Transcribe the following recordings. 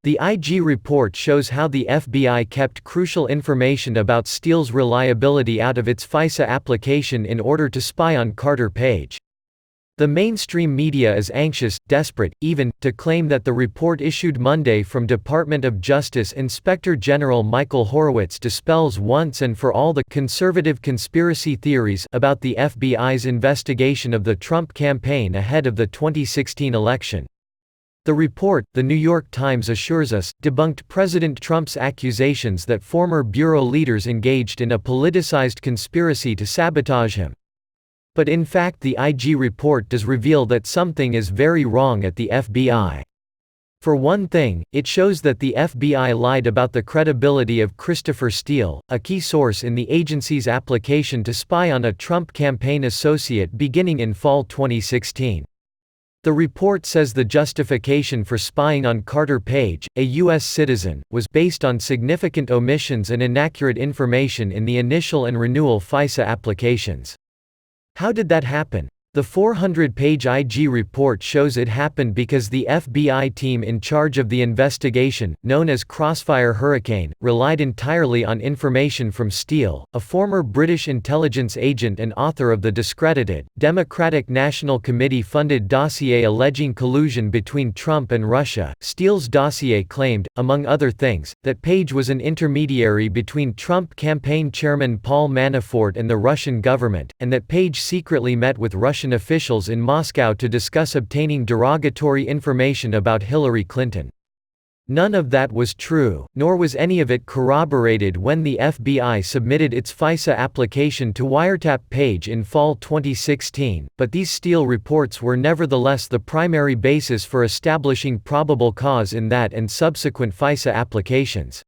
The IG report shows how the FBI kept crucial information about Steele's reliability out of its FISA application in order to spy on Carter Page. The mainstream media is anxious, desperate, even, to claim that the report issued Monday from Department of Justice Inspector General Michael Horowitz dispels once and for all the conservative conspiracy theories about the FBI's investigation of the Trump campaign ahead of the 2016 election. The report, The New York Times assures us, debunked President Trump's accusations that former bureau leaders engaged in a politicized conspiracy to sabotage him. But in fact the IG report does reveal that something is very wrong at the FBI. For one thing, it shows that the FBI lied about the credibility of Christopher Steele, a key source in the agency's application to spy on a Trump campaign associate beginning in fall 2016. The report says the justification for spying on Carter Page, a U.S. citizen, was based on significant omissions and inaccurate information in the initial and renewal FISA applications. How did that happen? The 400-page IG report shows it happened because the FBI team in charge of the investigation, known as Crossfire Hurricane, relied entirely on information from Steele, a former British intelligence agent and author of the discredited, Democratic National Committee-funded dossier alleging collusion between Trump and Russia. Steele's dossier claimed, among other things, that Page was an intermediary between Trump campaign chairman Paul Manafort and the Russian government, and that Page secretly met with Russian officials in Moscow to discuss obtaining derogatory information about Hillary Clinton. None of that was true, nor was any of it corroborated when the FBI submitted its FISA application to wiretap Page in fall 2016, but these Steele reports were nevertheless the primary basis for establishing probable cause in that and subsequent FISA applications.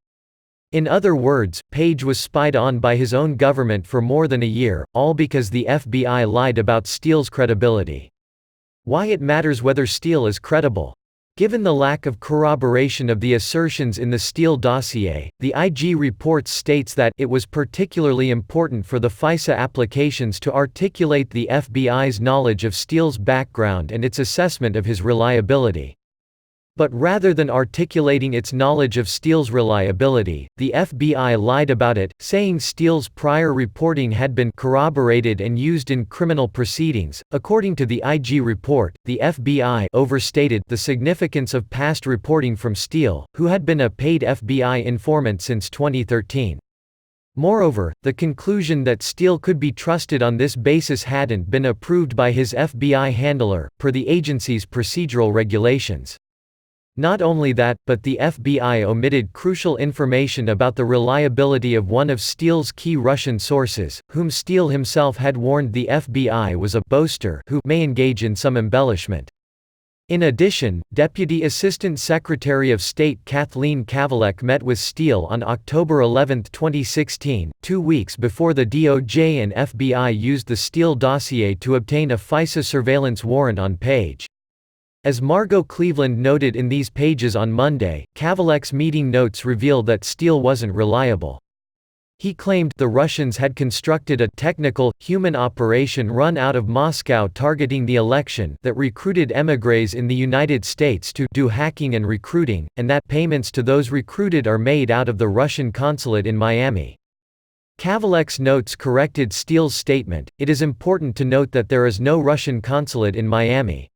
In other words, Page was spied on by his own government for more than a year, all because the FBI lied about Steele's credibility. Why it matters whether Steele is credible? Given the lack of corroboration of the assertions in the Steele dossier, the IG report states that it was particularly important for the FISA applications to articulate the FBI's knowledge of Steele's background and its assessment of his reliability. But rather than articulating its knowledge of Steele's reliability, the FBI lied about it, saying Steele's prior reporting had been corroborated and used in criminal proceedings. According to the IG report, the FBI overstated the significance of past reporting from Steele, who had been a paid FBI informant since 2013. Moreover, the conclusion that Steele could be trusted on this basis hadn't been approved by his FBI handler, per the agency's procedural regulations. Not only that, but the FBI omitted crucial information about the reliability of one of Steele's key Russian sources, whom Steele himself had warned the FBI was a boaster who may engage in some embellishment. In addition, Deputy Assistant Secretary of State Kathleen Kavalek met with Steele on October 11, 2016, 2 weeks before the DOJ and FBI used the Steele dossier to obtain a FISA surveillance warrant on Page. As Margot Cleveland noted in these pages on Monday, Kavalek's meeting notes reveal that Steele wasn't reliable. He claimed the Russians had constructed a technical, human operation run out of Moscow targeting the election that recruited émigrés in the United States to do hacking and recruiting, and that payments to those recruited are made out of the Russian consulate in Miami. Kavalek's notes corrected Steele's statement. It is important to note that there is no Russian consulate in Miami.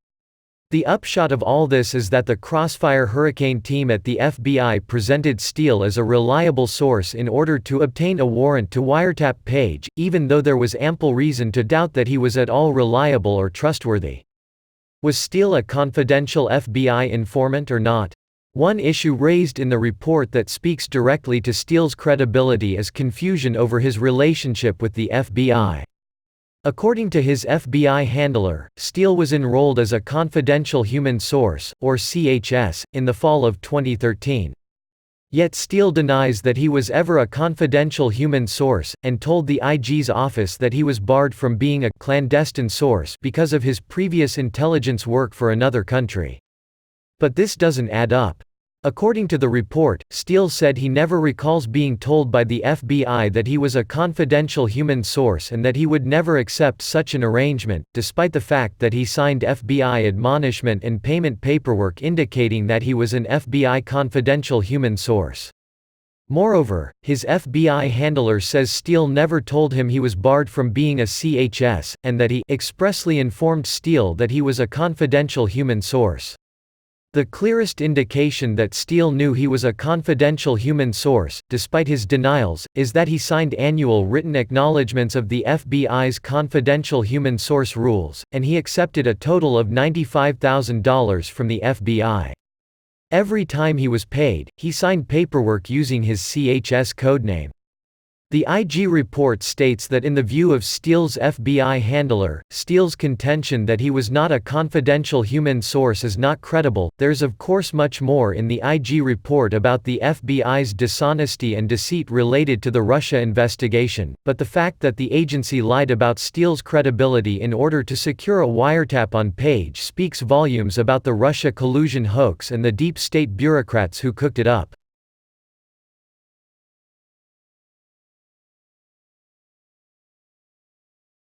The upshot of all this is that the Crossfire Hurricane team at the FBI presented Steele as a reliable source in order to obtain a warrant to wiretap Page, even though there was ample reason to doubt that he was at all reliable or trustworthy. Was Steele a confidential FBI informant or not? One issue raised in the report that speaks directly to Steele's credibility is confusion over his relationship with the FBI. According to his FBI handler, Steele was enrolled as a confidential human source, or CHS, in the fall of 2013. Yet Steele denies that he was ever a confidential human source, and told the IG's office that he was barred from being a clandestine source because of his previous intelligence work for another country. But this doesn't add up. According to the report, Steele said he never recalls being told by the FBI that he was a confidential human source and that he would never accept such an arrangement, despite the fact that he signed FBI admonishment and payment paperwork indicating that he was an FBI confidential human source. Moreover, his FBI handler says Steele never told him he was barred from being a CHS, and that he expressly informed Steele that he was a confidential human source. The clearest indication that Steele knew he was a confidential human source, despite his denials, is that he signed annual written acknowledgments of the FBI's confidential human source rules, and he accepted a total of $95,000 from the FBI. Every time he was paid, he signed paperwork using his CHS codename. The IG report states that in the view of Steele's FBI handler, Steele's contention that he was not a confidential human source is not credible. There's of course much more in the IG report about the FBI's dishonesty and deceit related to the Russia investigation, but the fact that the agency lied about Steele's credibility in order to secure a wiretap on Page speaks volumes about the Russia collusion hoax and the deep state bureaucrats who cooked it up.